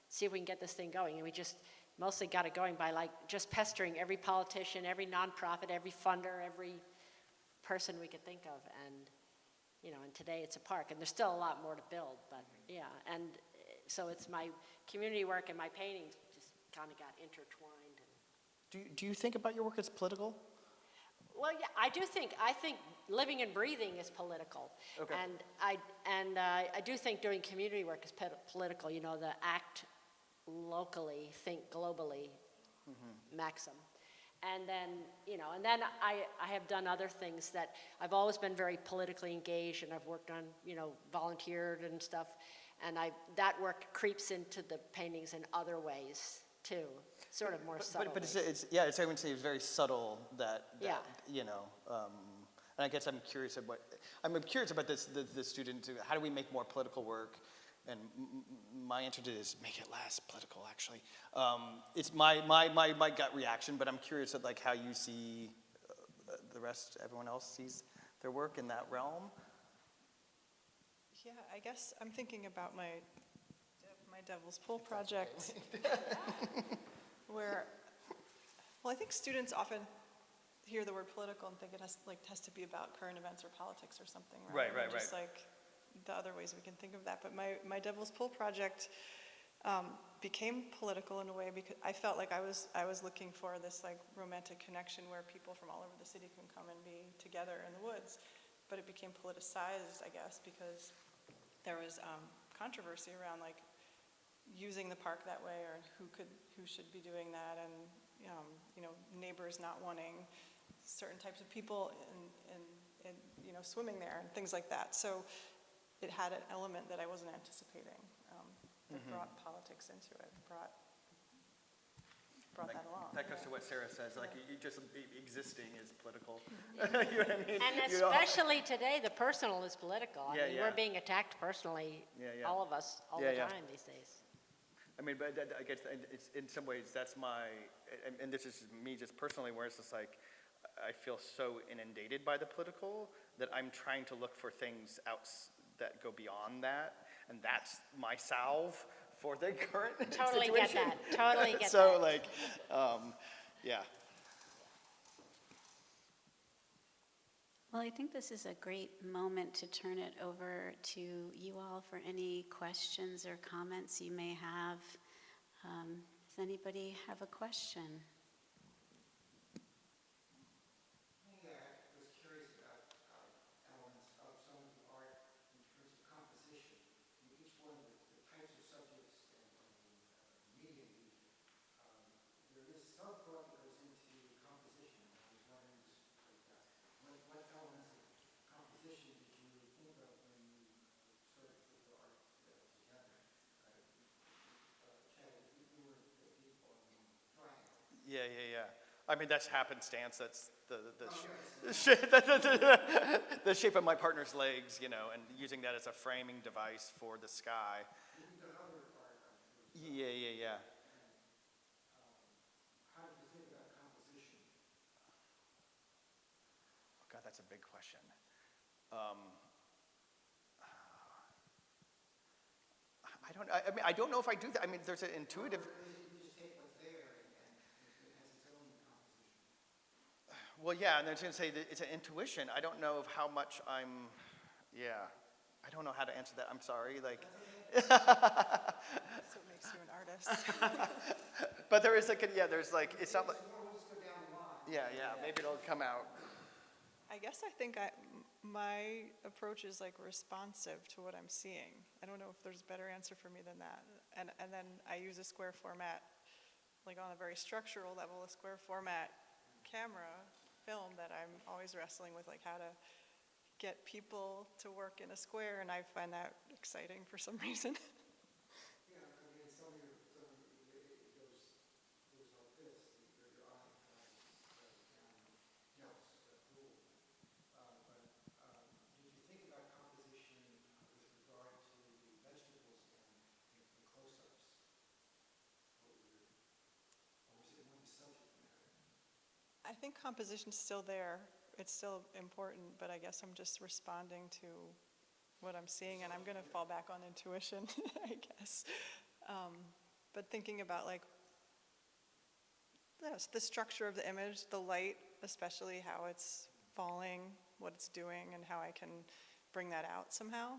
E: see if we can get this thing going. And we just mostly got it going by just pestering every politician, every nonprofit, every funder, every person we could think of. And, and today it's a park. And there's still a lot more to build, but yeah. And so it's my community work and my paintings just kind of got intertwined.
C: Do you think about your work as political?
E: Well, yeah, I think living and breathing is political.
C: Okay.
E: And I do think doing community work is political, you know, the act locally, think globally maxim. And then, you know, and then I have done other things that I've always been very politically engaged, and I've worked on, you know, volunteered and stuff. And that work creeps into the paintings in other ways too, sort of more subtle
C: But
E: ways.
C: it's I would say it's very subtle that
E: Yeah.
C: you know, and I guess I'm curious about the student. How do we make more political work? And my answer to this is make it less political. Actually, it's my gut reaction, but I'm curious at like how you see everyone else sees their work in that realm.
B: Yeah, I guess I'm thinking about my Devil's Pool project, where, well, I think students often hear the word political and think it has to be about current events or politics or something, right?
C: Right.
B: Just like the other ways we can think of that. But my Devil's Pool project became political in a way because I felt like I was looking for this like romantic connection where people from all over the city can come and be together in the woods. But it became politicized, I guess, because there was controversy around like using the park that way, or who should be doing that, and you know, neighbors not wanting certain types of people in you know, swimming there and things like that. So it had an element that I wasn't anticipating that brought politics into it, brought that along.
C: That goes to what Sarah says. Like you just existing is political. You know what I mean?
E: And
C: You know?
E: especially today, the personal is political. I mean,
C: Yeah.
E: we're being attacked personally,
C: Yeah.
E: all of us, all
C: Yeah,
E: the
C: yeah.
E: time these days.
C: I mean, but I guess it's, in some ways that's and this is me just personally, where it's just like, I feel so inundated by the political that I'm trying to look for things that go beyond that, and that's my salve for the current
E: Totally
C: situation.
E: get that, totally get
C: So
E: that.
C: like, yeah.
A: Well, I think this is a great moment to turn it over to you all for any questions or comments you may have. Does anybody have a question?
F: I was curious about elements of some of the art in terms of composition. In each one of the types of subjects and media used, there is some thought that goes into composition. I was wondering, what elements of composition did you think of when you sort of put the art together? Chad, if you were the people in the triangle.
C: Yeah. I mean, that's happenstance. That's the shape of my partner's legs, you know, and using that as a framing device for the sky.
F: You've done other art, I'm sure.
C: Yeah.
F: How did you think about composition?
C: Oh, God, that's a big question. I don't know if I do that. I mean, there's an intuitive.
F: You just take what's there and it has its own composition.
C: Well, yeah, and I was going to say that it's an intuition. I don't know of how much I don't know how to answer that. I'm sorry. Like,
B: That's what makes you an artist.
C: but there is there's like, it's not like,
F: We'll just go down the line.
C: yeah, maybe it'll come out.
B: I guess I think my approach is like responsive to what I'm seeing. I don't know if there's a better answer for me than that. And then I use a square format, like on a very structural level, a square format camera film that I'm always wrestling with, like how to get people to work in a square, and I find that exciting for some reason.
F: Yeah, I mean, some of it goes like this. Your eye travels down hills, cool. But did you think about composition with regard to the vegetables and the close-ups? Or was it more the subject matter?
B: I think composition's still there. It's still important, but I guess I'm just responding to what I'm seeing, and I'm going to fall back on intuition, I guess. But thinking about like the structure of the image, the light, especially how it's falling, what it's doing, and how I can bring that out somehow.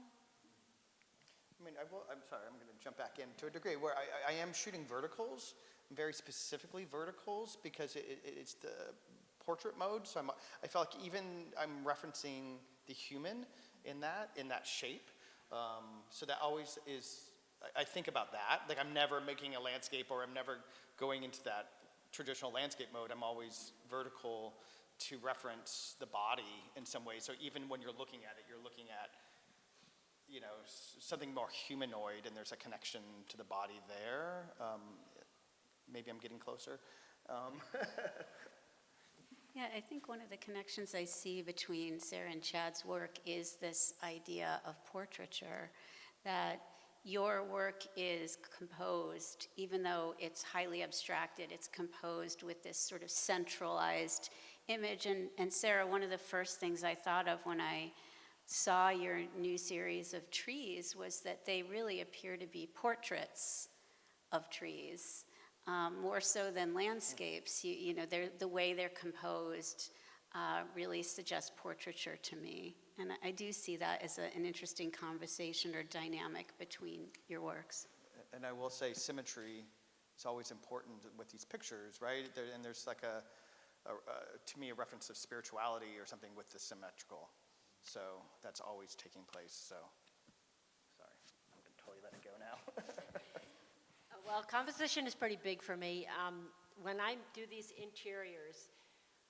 C: I mean, I'm sorry, I'm going to jump back in to a degree where I am shooting verticals, very specifically verticals, because it's the portrait mode. So I feel like even I'm referencing the human in that shape. So that always is, I think about that. Like I'm never making a landscape, or I'm never going into that traditional landscape mode. I'm always vertical to reference the body in some way. So even when you're looking at it, you're looking at, you know, something more humanoid, and there's a connection to the body there. Maybe I'm getting closer.
A: Yeah, I think one of the connections I see between Sarah and Chad's work is this idea of portraiture, that your work is composed, even though it's highly abstracted, it's composed with this sort of centralized image. And Sarah, one of the first things I thought of when I saw your new series of trees was that they really appear to be portraits of trees. More so than landscapes. You know, the way they're composed really suggests portraiture to me. And I do see that as an interesting conversation or dynamic between your works.
C: And I will say symmetry is always important with these pictures, right? And there's like to me, a reference of spirituality or something with the symmetrical. So that's always taking place, so. Sorry, I'm gonna totally let it go now.
E: Well, composition is pretty big for me. When I do these interiors,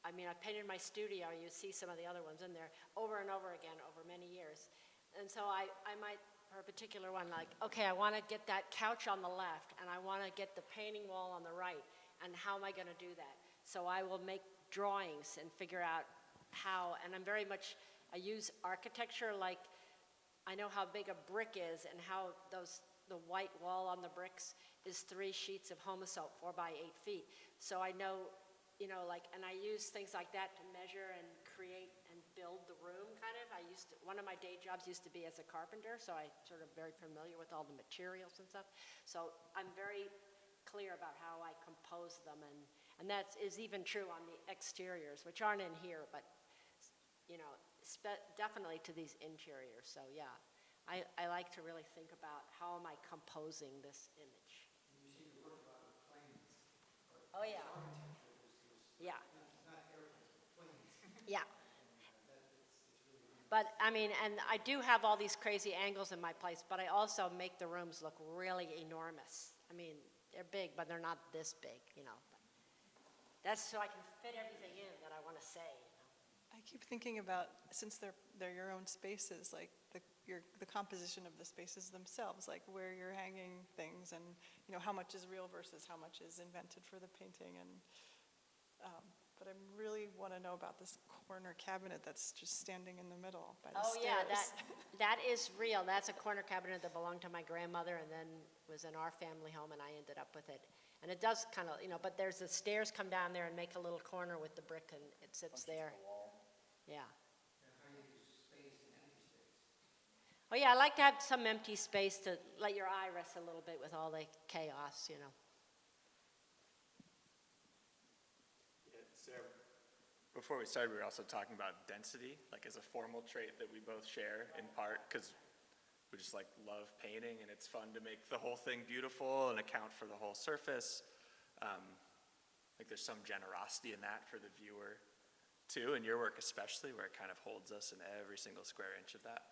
E: I mean, I painted my studio, you see some of the other ones in there, over and over again over many years. And so I might, for a particular one, like, okay, I want to get that couch on the left, and I want to get the painting wall on the right, and how am I going to do that? So I will make drawings and figure out how, and I'm very much, I use architecture, like I know how big a brick is and how the white wall on the bricks is 3 sheets of Homosoap, 4 by 8 feet. So I know, you know, like, and I use things like that to measure and create and build the room, kind of. One of my day jobs used to be as a carpenter, so I sort of very familiar with all the materials and stuff. So I'm very clear about how I compose them, and that is even true on the exteriors, which aren't in here, but, you know, definitely to these interiors. So yeah, I like to really think about how am I composing this image. Oh, yeah. Yeah. Yeah. But, I mean, and I do have all these crazy angles in my place, but I also make the rooms look really enormous. I mean, they're big, but they're not this big, you know. But that's so I can fit everything in that I want to say, you know.
B: I keep thinking about, since they're your own spaces, like the composition of the spaces themselves, like where you're hanging things, and you know how much is real versus how much is invented for the painting. And but I really want to know about this corner cabinet that's just standing in the middle by the stairs.
E: Yeah, that is real. That's a corner cabinet that belonged to my grandmother and then was in our family home, and I ended up with it. And it does kind of, you know, but there's the stairs come down there and make a little corner with the brick, and it sits there. Yeah. Oh yeah, I like to have some empty space to let your eye rest a little bit with all the chaos, you know.
D: Sarah, before we started, we were also talking about density, like as a formal trait that we both share in part, because we just like love painting, and it's fun to make the whole thing beautiful and account for the whole surface. Like there's some generosity in that for the viewer too, and your work especially, where it kind of holds us in every single square inch of that.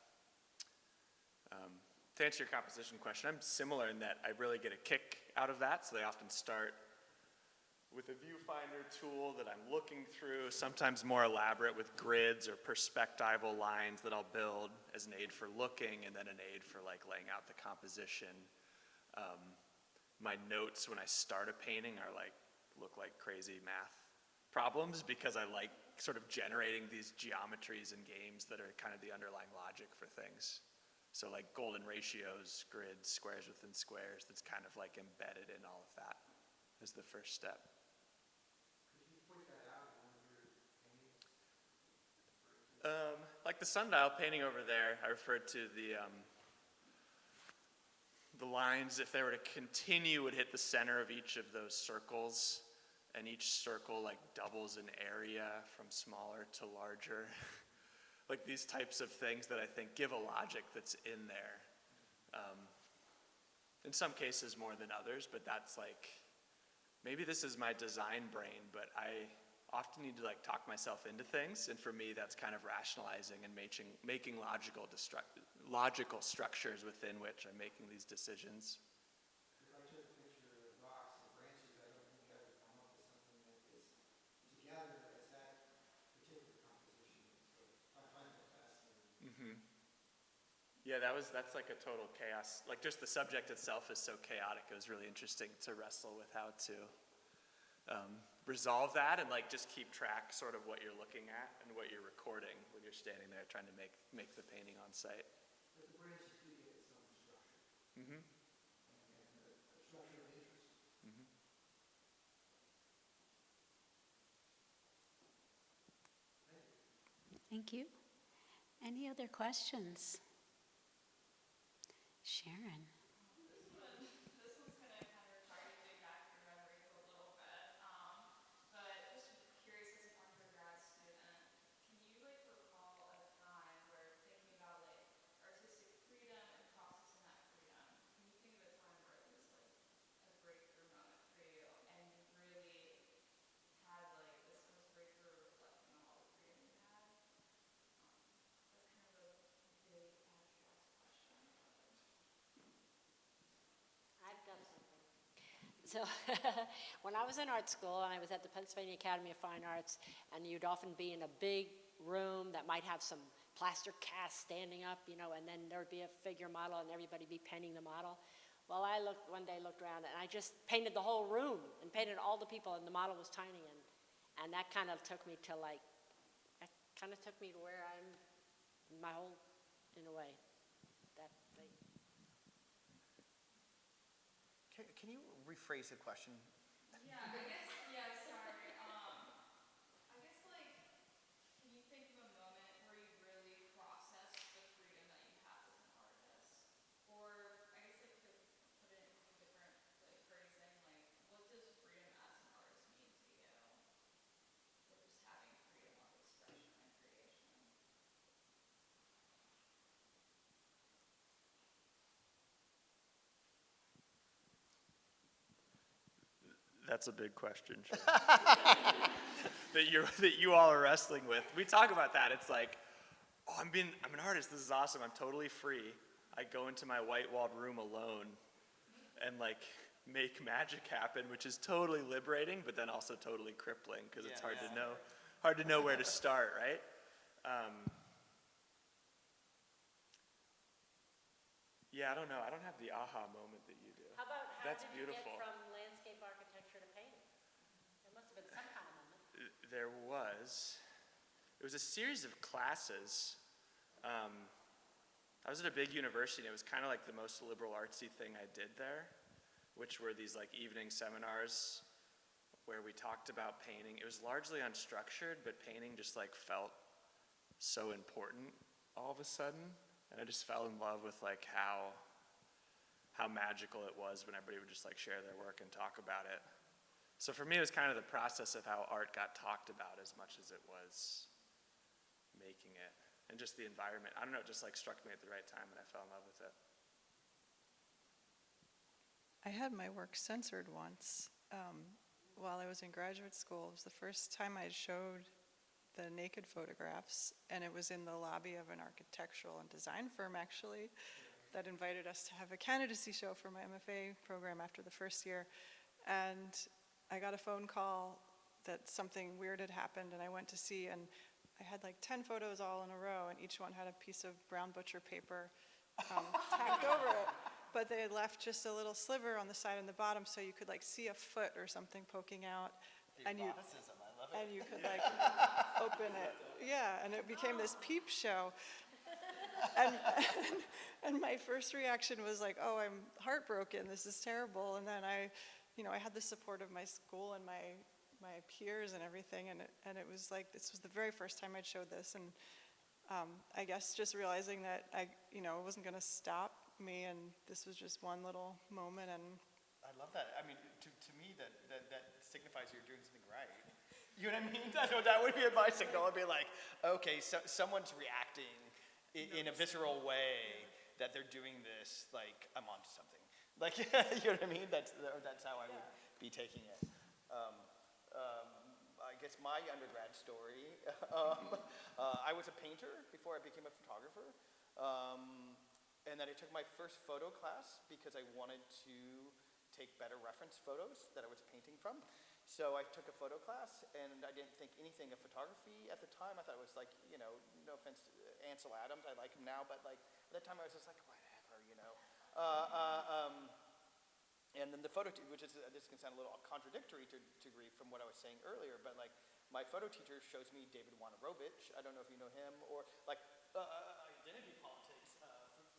D: To answer your composition question, I'm similar in that I really get a kick out of that, so they often start with a viewfinder tool that I'm looking through, sometimes more elaborate with grids or perspectival lines that I'll build as an aid for looking, and then an aid for like laying out the composition. My notes when I start a painting are like, look like crazy math problems, because I like sort of generating these geometries and games that are kind of the underlying logic for things. So like golden ratios, grids, squares within squares, that's kind of like embedded in all of that as the first step. Like the sundial painting over there, I referred to the lines, if they were to continue, would hit the center of each of those circles, and each circle like doubles in area from smaller to larger. Like these types of things that I think give a logic that's in there. In some cases more than others, but that's like, maybe this is my design brain, but I often need to like talk myself into things, and for me that's kind of rationalizing and making logical structures within which I'm making these decisions.
F: If I took a picture of rocks and branches, I don't think I would come up with something that is together as that particular composition. So I find that fascinating.
D: Yeah, that's like a total chaos. Like just the subject itself is so chaotic. It was really interesting to wrestle with how to resolve that and like just keep track sort of what you're looking at and what you're recording when you're standing there trying to make the painting on site.
F: But the branches do get its own structure. And a structure of interest.
A: Thank you. Any other questions? Sharon.
G: This one's gonna kind of require you to dig back through memories a little bit. But just curious as a former grad student, can you like recall a time where thinking about like artistic freedom and processing that freedom, can you think of a time where it was like a breakthrough moment for you and you really had like this breakthrough reflecting on all the freedom you had? That's kind of a big abstract question, but.
E: I've got something. So when I was in art school, and I was at the Pennsylvania Academy of Fine Arts, and you'd often be in a big room that might have some plaster casts standing up, you know, and then there'd be a figure model and everybody be painting the model. Well, I one day looked around and I just painted the whole room and painted all the people, and the model was tiny, and that kind of took me to like, that kind of took me to where I'm, my whole, in a way, that thing.
H: Can you rephrase the question?
G: Yeah, I guess, yeah, sorry. I guess, like, can you think of a moment where you really processed the freedom that you have as an artist? Or, I guess, like, to put it in a different, like, phrasing, like, what does freedom as an artist mean to you? Or just having freedom of expression and creation?
D: That's a big question, that you all are wrestling with. We talk about that. It's like, oh, I'm an artist. This is awesome. I'm totally free. I go into my white-walled room alone and like make magic happen, which is totally liberating, but then also totally crippling because it's hard to know where to start, right? Yeah, I don't know. I don't have the aha moment that you do.
E: How about
D: That's
E: did you
D: beautiful.
E: get from landscape architecture to painting? There must have been some kind of moment.
D: There was. It was a series of classes. I was at a big university, and it was kind of like the most liberal artsy thing I did there, which were these like evening seminars where we talked about painting. It was largely unstructured, but painting just like felt so important all of a sudden. And I just fell in love with like how magical it was when everybody would just like share their work and talk about it. So for me, it was kind of the process of how art got talked about as much as it was making it. And just the environment. I don't know, it just like struck me at the right time and I fell in love with it.
B: I had my work censored once while I was in graduate school. It was the first time I showed the naked photographs, and it was in the lobby of an architectural and design firm, actually, that invited us to have a candidacy show for my MFA program after the first year. And I got a phone call that something weird had happened, and I went to see, and I had like 10 photos all in a row, and each one had a piece of brown butcher paper tacked over it. But they had left just a little sliver on the side and the bottom, so you could like see a foot or something poking out.
H: The eroticism, I love it.
B: And you could like open it. Yeah, and it became this peep show. And my first reaction was like, oh, I'm heartbroken, this is terrible. And then I had the support of my school and my peers and everything, and it was like, this was the very first time I'd showed this, and I guess just realizing that it wasn't gonna stop me, and this was just one little moment. And
H: I love that. I mean, to me, that signifies you're doing something right. You know what I mean? That would be my signal. I'd be like, okay, so someone's reacting in a visceral way that they're doing this, like, I'm onto something. Like, you know what I mean? That's how I would be taking it. I guess guess my undergrad story. I was a painter before I became a photographer. And then I took my first photo class because I wanted to take better reference photos that I was painting from. So I took a photo class, and I didn't think anything of photography at the time. I thought it was like, you know, no offense to Ansel Adams, I like him now, but like at that time I was just like, whatever, you know. And then the photo, which is, this can sound a little contradictory to Grief from what I was saying earlier, but like my photo teacher shows me David Wojnarowicz. I don't know if you know him, or like identity politics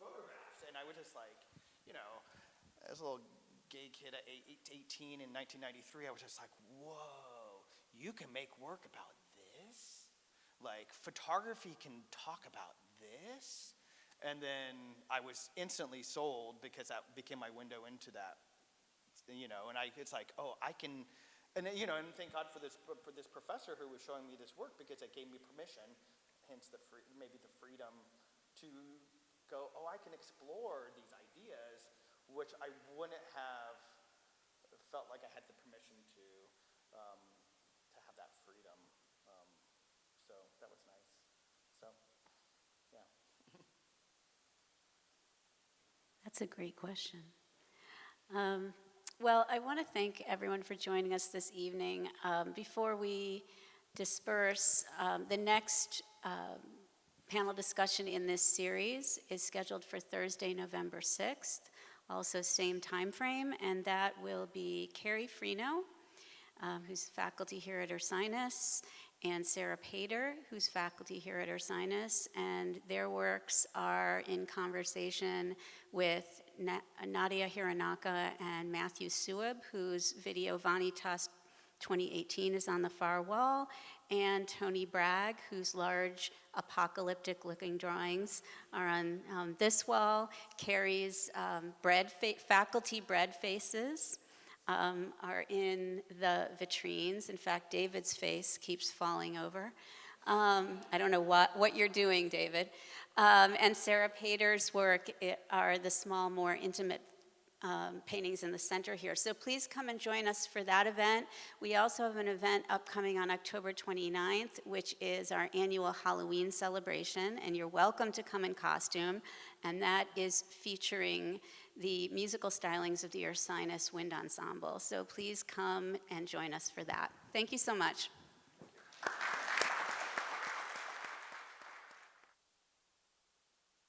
H: photographs. And I was just like, you know, as a little gay kid at 18 in 1993, I was just like, whoa, you can make work about this? Like, photography can talk about this? And then I was instantly sold because that became my window into that, you know, and it's like, oh, I can, and then, you know, and thank God for this professor who was showing me this work, because it gave me permission, hence maybe the freedom to go, oh, I can explore these ideas, which I wouldn't have felt like I had the permission to have that freedom. So that was nice. So, yeah.
A: That's a great question. Well, I want to thank everyone for joining us this evening. Before we disperse, the next panel discussion in this series is scheduled for Thursday, November 6th, also same time frame, and that will be Carrie Freno, who's faculty here at Ursinus, and Sarah Pater, who's faculty here at Ursinus, and their works are in conversation with Nadia Hironaka and Matthew Sueb, whose video Vanitas 2018 is on the far wall, and Tony Bragg, whose large apocalyptic-looking drawings are on this wall. Carrie's faculty bread faces are in the vitrines. In fact, David's face keeps falling over. I don't know what you're doing, David. And Sarah Pater's work are the small, more intimate paintings in the center here. So please come and join us for that event. We also have an event upcoming on October 29th, which is our annual Halloween celebration, and you're welcome to come in costume, and that is featuring the musical stylings of the Ursinus Wind Ensemble. So please come and join us for that. Thank you so much.